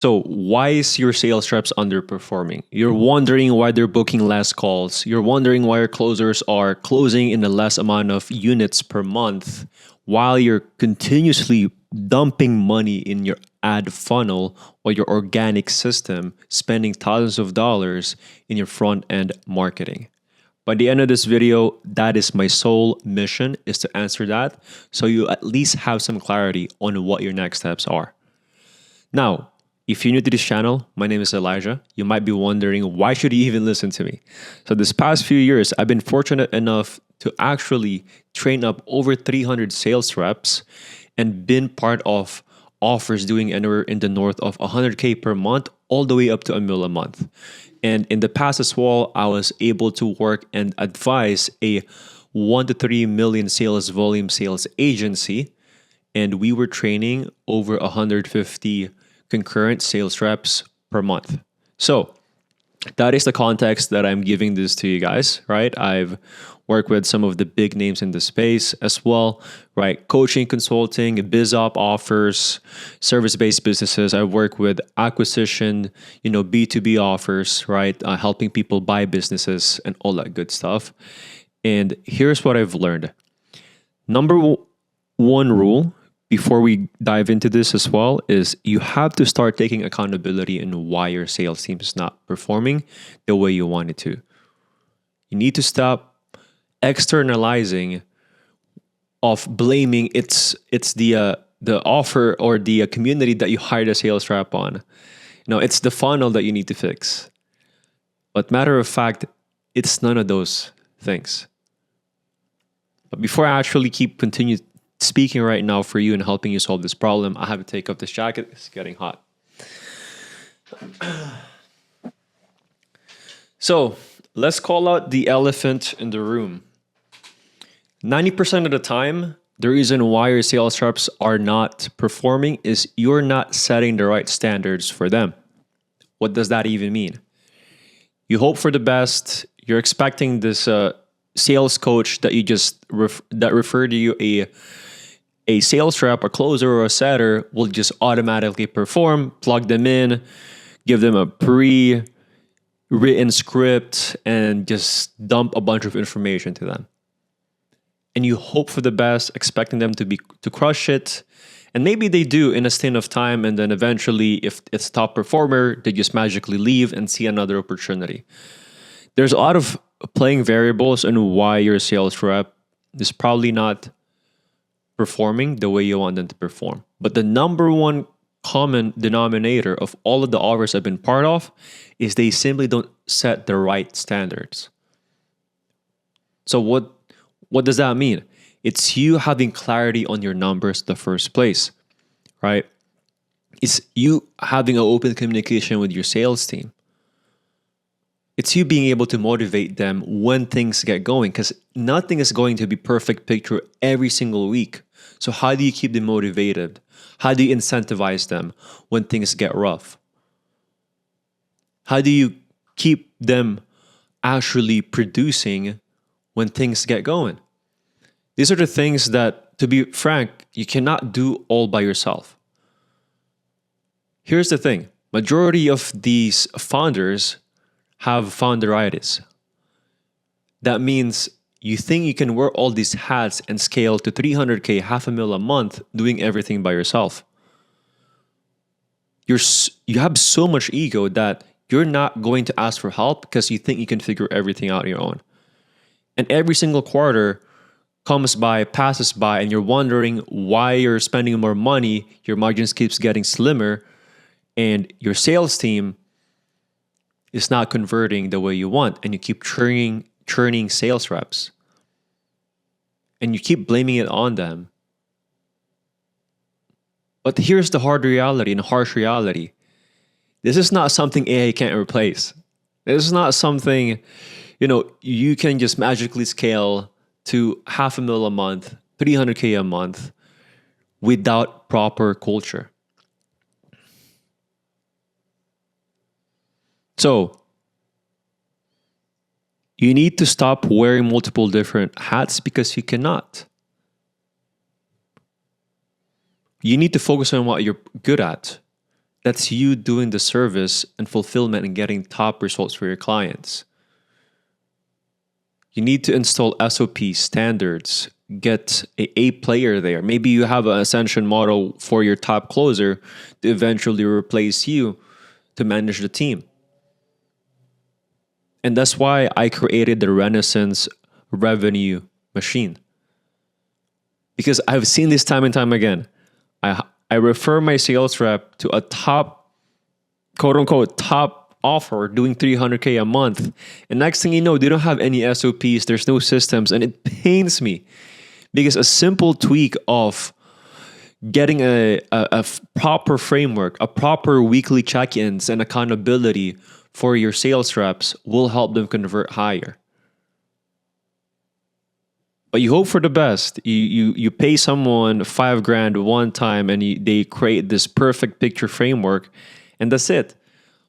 So why is your sales reps underperforming? You're wondering why they're booking less calls. You're wondering why your closers are closing in a less amount of units per month while you're continuously dumping money in your ad funnel or your organic system, spending thousands of dollars in your front end marketing. By the end of this video, that is my sole mission, is to answer that so you at least have some clarity on what your next steps are. Now, if you're new to this channel, my name is Elijah. You might be wondering, why should you even listen to me? So this past few years, I've been fortunate enough to actually train up over 300 sales reps and been part of offers doing anywhere in the north of 100K per month, all the way up to $1 million a month. And in the past as well, I was able to work and advise a 1 to 3 million sales volume sales agency. And we were training over 150 concurrent sales reps per month. So that is the context that I'm giving this to you guys, right? I've worked with some of the big names in the space as well, right? Coaching, consulting, biz op offers, service-based businesses. I work with acquisition, B2B offers, right? Helping people buy businesses and all that good stuff. And here's what I've learned. Number one rule, before we dive into this as well, is you have to start taking accountability in why your sales team is not performing the way you want it to. You need to stop externalizing of blaming it's the offer or the community that you hired a sales rep on. It's the funnel that you need to fix. But matter of fact, it's none of those things. But before I actually continue speaking right now for you and helping you solve this problem, I have to take off this jacket. It's getting hot. So let's call out the elephant in the room. 90% of the time, the reason why your sales reps are not performing is you're not setting the right standards for them. What does that even mean? You hope for the best. You're expecting this sales coach that that referred to you a sales rep, a closer, or a setter will just automatically perform, plug them in, give them a pre-written script, and just dump a bunch of information to them. And you hope for the best, expecting them to crush it. And maybe they do in a stint of time, and then eventually, if it's top performer, they just magically leave and see another opportunity. There's a lot of playing variables on why your sales rep is probably not performing the way you want them to perform. But the number one common denominator of all of the offers I've been part of is they simply don't set the right standards. So what does that mean? It's you having clarity on your numbers in the first place, right? It's you having an open communication with your sales team. It's you being able to motivate them when things get going, because nothing is going to be perfect picture every single week. So how do you keep them motivated? How do you incentivize them when things get rough? How do you keep them actually producing when things get going? These are the things that, to be frank, you cannot do all by yourself. Here's the thing. Majority of these founders have founderitis. That means you think you can wear all these hats and scale to 300K, $500,000 a month, doing everything by yourself. You have so much ego that you're not going to ask for help because you think you can figure everything out on your own. And every single quarter passes by, and you're wondering why you're spending more money, your margins keeps getting slimmer, and your sales team is not converting the way you want, and you keep churning sales reps. And you keep blaming it on them. But here's the hard reality and harsh reality. This is not something AI can't replace. This is not something, you can just magically scale to $500,000 a month, 300K a month without proper culture. So you need to stop wearing multiple different hats because you cannot. You need to focus on what you're good at. That's you doing the service and fulfillment and getting top results for your clients. You need to install SOP standards, get a player there. Maybe you have an ascension model for your top closer to eventually replace you to manage the team. And that's why I created the Renaissance revenue machine. Because I've seen this time and time again. I refer my sales rep to a top, quote unquote, top offer doing 300K a month. And next thing you know, they don't have any SOPs, there's no systems, and it pains me because a simple tweak of getting a proper framework, a proper weekly check-ins and accountability for your sales reps will help them convert higher. But you hope for the best. You pay someone $5,000 one time and they create this perfect picture framework, and that's it.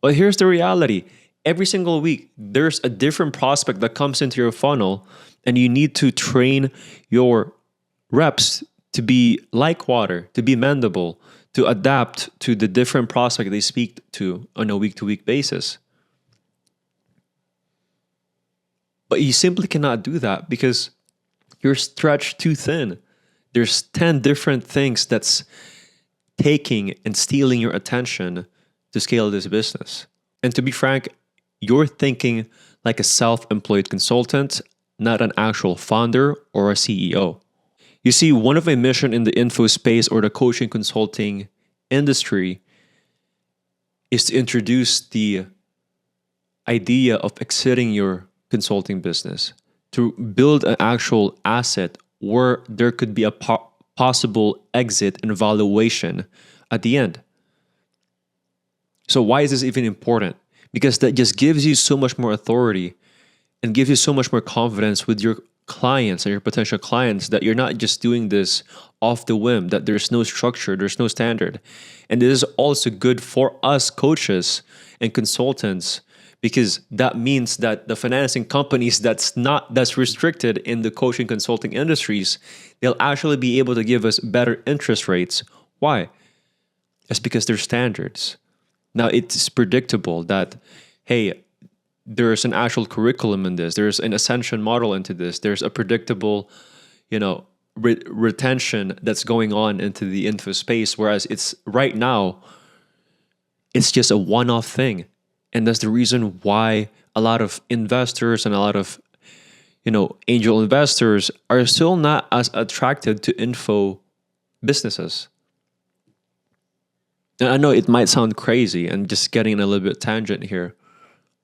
But here's the reality. Every single week, there's a different prospect that comes into your funnel, and you need to train your reps to be like water, to be mendable, to adapt to the different prospect they speak to on a week-to-week basis. But you simply cannot do that because you're stretched too thin. There's 10 different things that's taking and stealing your attention to scale this business. And to be frank, you're thinking like a self-employed consultant, not an actual founder or a CEO. You see, one of my mission in the info space or the coaching consulting industry is to introduce the idea of exiting your consulting business, to build an actual asset where there could be a possible exit and valuation at the end. So why is this even important? Because that just gives you so much more authority and gives you so much more confidence with your clients and your potential clients that you're not just doing this off the whim, that there's no structure, there's no standard. And this is also good for us coaches and consultants, because that means that the financing companies that's restricted in the coaching consulting industries, they'll actually be able to give us better interest rates. Why? It's because there's standards. Now it's predictable that, hey, there's an actual curriculum in this. There's an ascension model into this. There's a predictable, retention that's going on into the info space. Whereas it's right now, it's just a one-off thing. And that's the reason why a lot of investors and a lot of, angel investors are still not as attracted to info businesses. And I know it might sound crazy and just getting a little bit tangent here,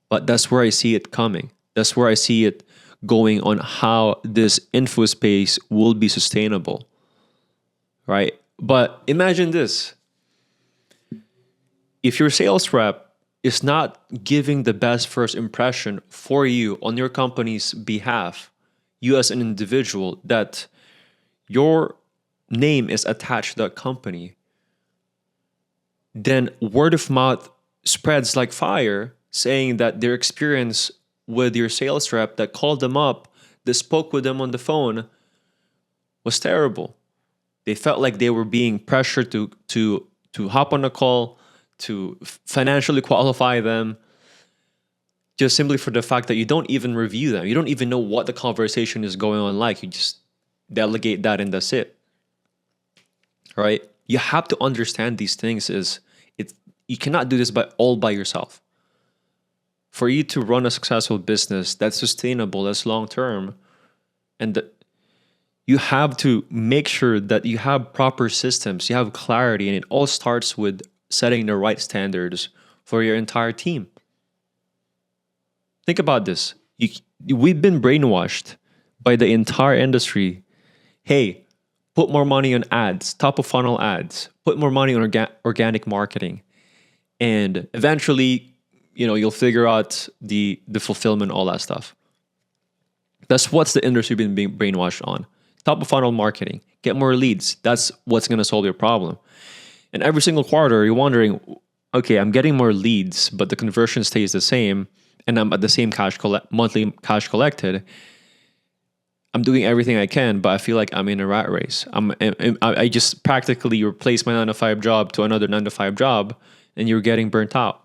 but that's where I see it coming. That's where I see it going on how this info space will be sustainable, right? But imagine this. If your sales rep is not giving the best first impression for you on your company's behalf, you as an individual, that your name is attached to that company, then word of mouth spreads like fire, saying that their experience with your sales rep that called them up, that spoke with them on the phone, was terrible. They felt like they were being pressured to hop on a call, to financially qualify them, just simply for the fact that you don't even review them. You don't even know what the conversation is going on like. You just delegate that and that's it. Right? You have to understand these things. You cannot do this all by yourself. For you to run a successful business that's sustainable, that's long term, and that you have to make sure that you have proper systems, you have clarity, and it all starts with setting the right standards for your entire team. Think about this. We've been brainwashed by the entire industry. Hey, put more money on ads, top of funnel ads, put more money on organic marketing. And eventually, you'll figure out the fulfillment, all that stuff. That's what's the industry been being brainwashed on. Top of funnel marketing, get more leads. That's what's going to solve your problem. And every single quarter, you're wondering, okay, I'm getting more leads, but the conversion stays the same, and I'm at the same monthly cash collected. I'm doing everything I can, but I feel like I'm in a rat race. I just practically replaced my 9-to-5 job to another 9-to-5 job, and you're getting burnt out.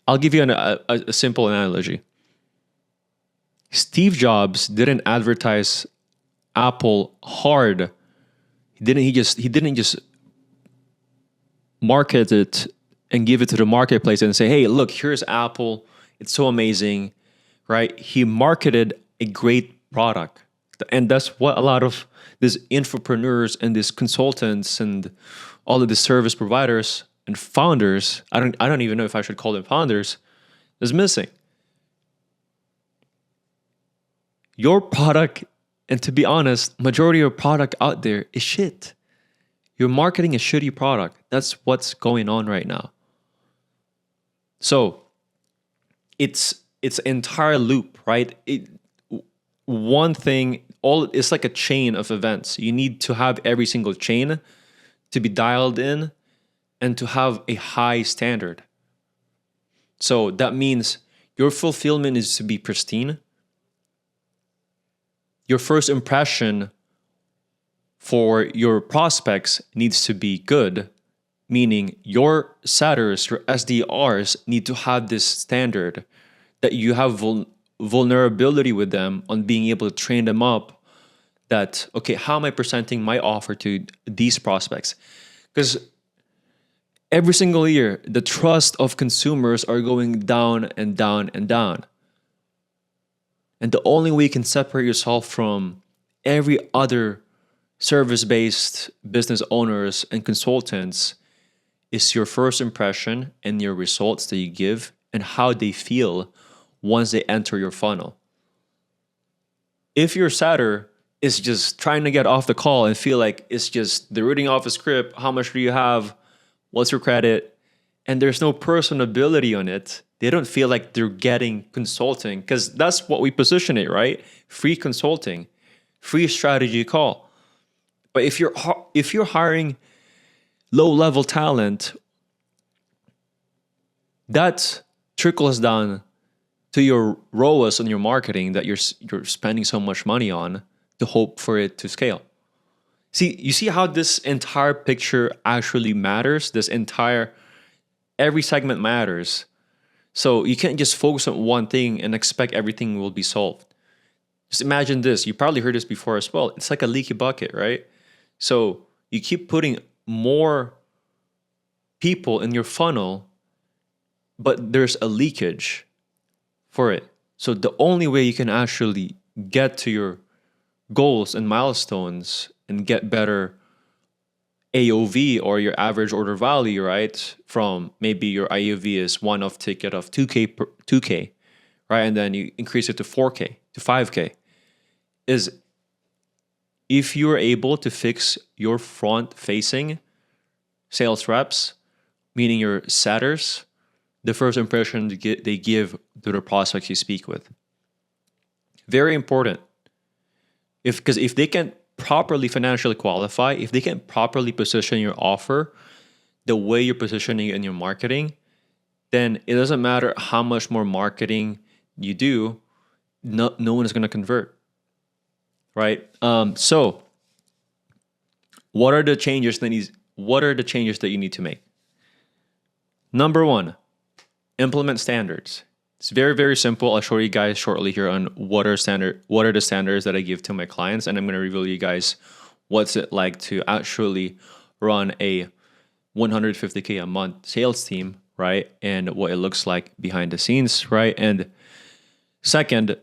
I'll give you a simple analogy. Steve Jobs didn't advertise Apple hard. He didn't just market it and give it to the marketplace and say, "Hey, look, here's Apple. It's so amazing." Right? He marketed a great product. And that's what a lot of these entrepreneurs and these consultants and all of the service providers and founders, I don't even know if I should call them founders, is missing. Your product, and to be honest, majority of product out there is shit. You're marketing a shitty product. That's what's going on right now. So it's entire loop, right? One thing, it's like a chain of events. You need to have every single chain to be dialed in and to have a high standard. So that means your fulfillment is to be pristine. Your first impression for your prospects needs to be good, meaning your setters, your SDRs need to have this standard that you have vulnerability with them on being able to train them up that, okay, how am I presenting my offer to these prospects? Because every single year, the trust of consumers are going down and down and down. And the only way you can separate yourself from every other service-based business owners and consultants is your first impression and your results that you give and how they feel once they enter your funnel. If your setter is just trying to get off the call and feel like it's just they're reading off a script, how much do you have, what's your credit, and there's no personability on it, they don't feel like they're getting consulting, because that's what we position it, right? Free consulting, free strategy call. But if you're hiring low-level talent, that trickles down to your ROAS on your marketing that you're spending so much money on to hope for it to scale. You see how this entire picture actually matters? Every segment matters. So you can't just focus on one thing and expect everything will be solved. Just imagine this. You probably heard this before as well. It's like a leaky bucket, right? So you keep putting more people in your funnel, but there's a leakage for it. So the only way you can actually get to your goals and milestones and get better AOV or your average order value, right? From maybe your AOV is one-off ticket of 2K, right? And then you increase it to 4K, to 5K, is if you're able to fix your front-facing sales reps, meaning your setters, the first impression they give to the prospects you speak with. Very important. Because if they can properly financially qualify, if they can properly position your offer the way you're positioning it in your marketing, then it doesn't matter how much more marketing you do, no one is going to convert, right? So what are the changes that you need to make? Number one, implement standards. It's very, very simple. I'll show you guys shortly here on what are the standards that I give to my clients, and I'm going to reveal you guys what's it like to actually run a 150K a month sales team, right? And what it looks like behind the scenes, right? And second,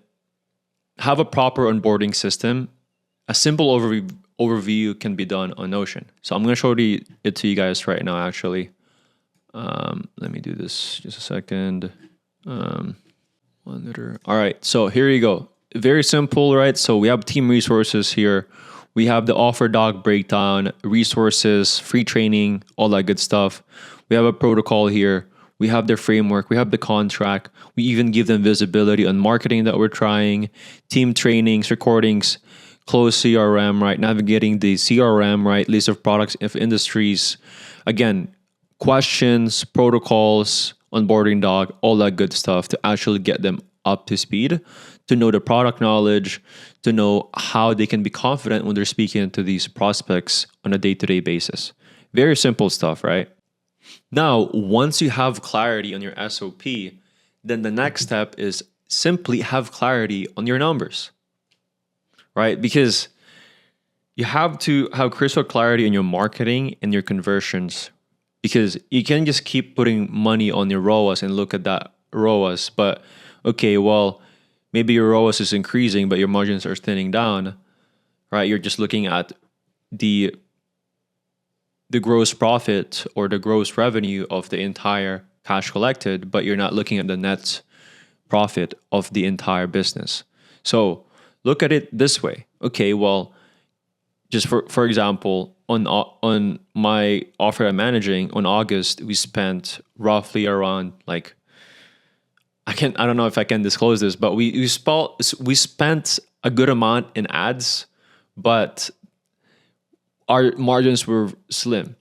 have a proper onboarding system. A simple overview can be done on Notion. So I'm going to show it to you guys right now, actually. Let me do this just a second. All right, so here you go. Very simple, right? So we have team resources here. We have the offer doc breakdown, resources, free training, all that good stuff. We have a protocol here. We have their framework. We have the contract. We even give them visibility on marketing that we're trying, team trainings, recordings, close CRM, right? Navigating the CRM, right? List of products, of industries. Again, questions, protocols, onboarding doc, all that good stuff to actually get them up to speed to know the product knowledge, to know how they can be confident when they're speaking to these prospects on a day-to-day basis. Very simple stuff, right? Now, once you have clarity on your SOP, then the next step is simply have clarity on your numbers, right? Because you have to have crystal clarity on your marketing and your conversions, because you can't just keep putting money on your ROAS and look at that ROAS. But okay, well, maybe your ROAS is increasing, but your margins are thinning down, right? You're just looking at the gross profit or the gross revenue of the entire cash collected, but you're not looking at the net profit of the entire business. So look at it this way. Okay, well, just for example, on my offer I'm managing on August, we spent roughly around like I don't know if I can disclose this, but we spent a good amount in ads, but our margins were slim.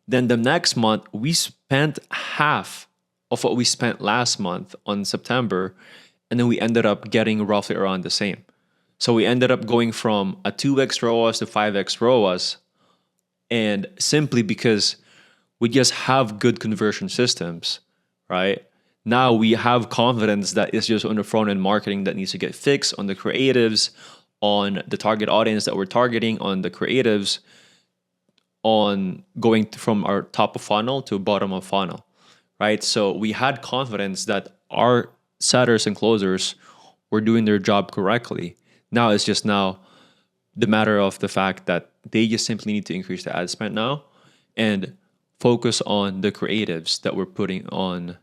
Then the next month, we spent half of what we spent last month on September, and then we ended up getting roughly around the same. So we ended up going from a 2x ROAS to 5x ROAS, and simply because we just have good conversion systems, right? Now we have confidence that it's just on the front end marketing that needs to get fixed, on the creatives, on the target audience that we're targeting, on the creatives, on going from our top of funnel to bottom of funnel, right? So we had confidence that our setters and closers were doing their job correctly. Now it's just now the matter of the fact that they just simply need to increase the ad spend now and focus on the creatives that we're putting on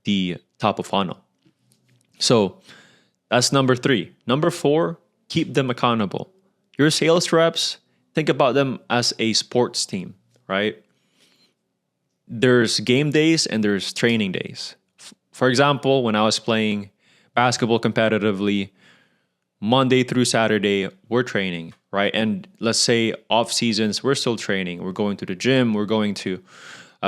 the top of funnel. So that's number 3. Number 4, keep them accountable. Your sales reps, think about them as a sports team, right? There's game days and there's training days. For example, when I was playing basketball competitively, Monday through Saturday, we're training, right? And let's say off seasons, we're still training. We're going to the gym, we're going to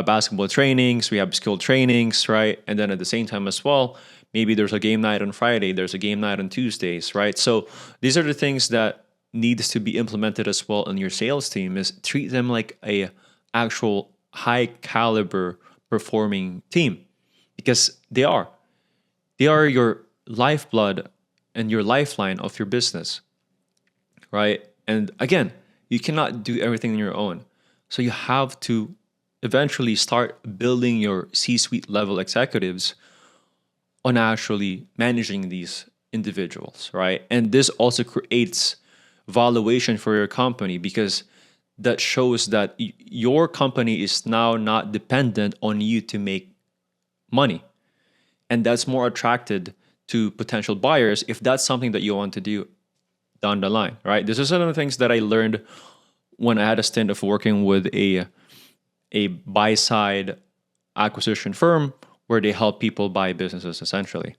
basketball trainings, we have skill trainings, right? And then at the same time as well, maybe there's a game night on Friday, there's a game night on Tuesdays, right? So these are the things that needs to be implemented as well in your sales team, is treat them like a actual high caliber performing team, because they are your lifeblood and your lifeline of your business, right? And again, you cannot do everything on your own. So you have to eventually start building your C-suite level executives on actually managing these individuals, right? And this also creates valuation for your company, because that shows that your company is now not dependent on you to make money. And that's more attracted to potential buyers if that's something that you want to do down the line, right? This is one of the things that I learned when I had a stint of working with a buy-side acquisition firm where they help people buy businesses essentially.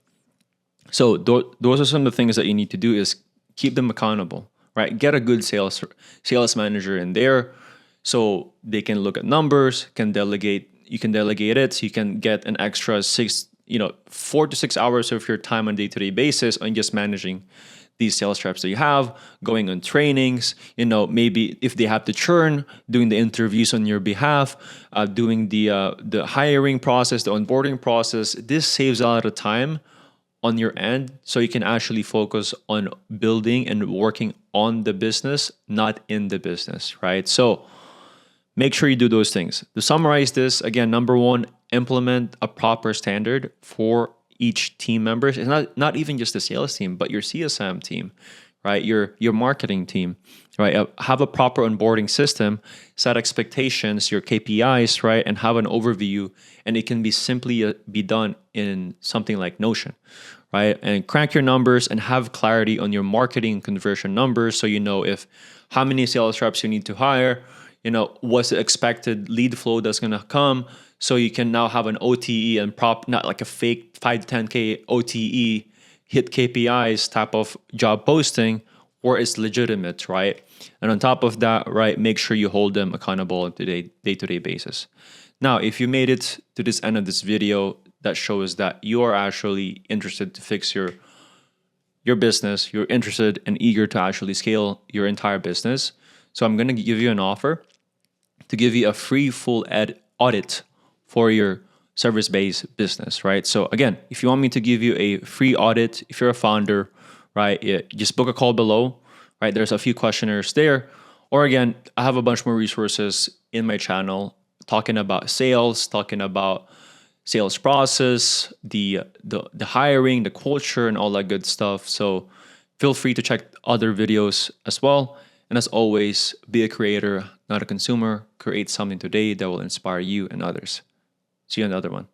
So those are some of the things that you need to do, is keep them accountable, right? Get a good sales manager in there so they can look at numbers, can delegate. You can delegate it. So you can get an extra 4 to 6 hours of your time on a day-to-day basis on just managing these sales reps that you have, going on trainings, maybe if they have to churn, doing the interviews on your behalf, doing the hiring process, the onboarding process. This saves a lot of time on your end, so you can actually focus on building and working on the business, not in the business, right? So make sure you do those things. To summarize this, again, number 1, implement a proper standard for each team members. It's not even just the sales team, but your CSM team, right? Your marketing team, right? Have a proper onboarding system, set expectations, your KPIs, right? And have an overview. And it can be simply be done in something like Notion, right? And crank your numbers and have clarity on your marketing conversion numbers, so you know if how many sales reps you need to hire, what's the expected lead flow that's going to come. So you can now have an OTE and not like a fake 5 to 10K OTE hit KPIs type of job posting, or it's legitimate, right? And on top of that, right, make sure you hold them accountable on a day-to-day basis. Now, if you made it to this end of this video, that shows that you are actually interested to fix your your business, you're interested and eager to actually scale your entire business. So I'm going to give you an offer to give you a free full audit for your service-based business, right? So again, if you want me to give you a free audit, if you're a founder, right, just book a call below, right? There's a few questionnaires there. Or again, I have a bunch more resources in my channel talking about sales, talking about sales process, the hiring, the culture, and all that good stuff. So feel free to check other videos as well. And as always, be a creator, not a consumer. Create something today that will inspire you and others. See you on the other one.